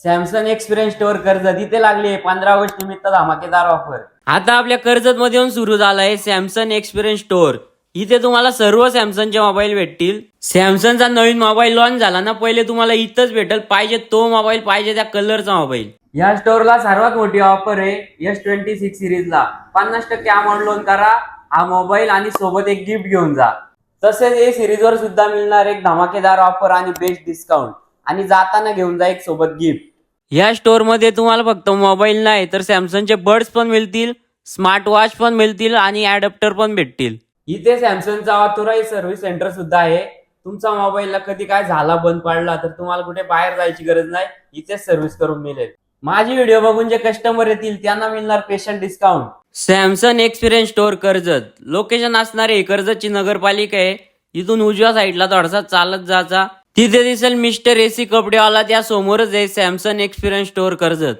Samsung experience store Karjat इथे लागली आहे 15 ऑगस्ट निमित्त धमाकेदार ऑफर. आता आपल्या कर्जत मध्ये येऊन सुरू झाला आहे सॅमसंग एक्सपिरियन्स स्टोअर. इथे तुम्हाला सर्व सॅमसंगचे मोबाईल भेटतील. सॅमसंगचा नवीन मोबाईल लॉन्च झाला ना, पहिले तुम्हाला इथंच भेटेल पाहिजे तो मोबाईल, पाहिजे त्या कलरचा मोबाईल. या स्टोअरला सर्वात मोठी ऑफर आहे S26 सिरीजला 50% अमाऊंट लोन करा हा मोबाईल आणि सोबत एक गिफ्ट घेऊन जा. तसेच ए सिरीजवर सुद्धा मिळणार एक धमाकेदार ऑफर आणि बेस्ट डिस्काउंट आणि जाताना घेऊन जा एक सोबत गिफ्ट. या स्टोअर मध्ये तुम्हाला फक्त मोबाईल नाही तर सॅमसंगचे बर्ड्स पण मिळतील, स्मार्ट वॉच पण मिळतील आणि अडॅप्टर पण भेटतील. इथे सॅमसंगचा ऑथोराइज सर्व्हिस सेंटर सुद्धा आहे. तुमचा मोबाईलला कधी काय झाला, बंद पडला तर तुम्हाला कुठे बाहेर जायची गरज नाही, इथेच सर्व्हिस करून मिळेल. माझी व्हिडिओ बघून जे कस्टमर येतील त्यांना मिळणार special discount. Samsung experience store Karjat. Location असणार आहे कर्जतची नगरपालिका आहे. इथून उजव्या साईडला थोडासा चालत जायचा, तिथे दिसेल मिस्टर एसी कपडेवाला, त्या समोरच आहे सॅमसंग एक्सपिरियन्स स्टोअर कर्जत.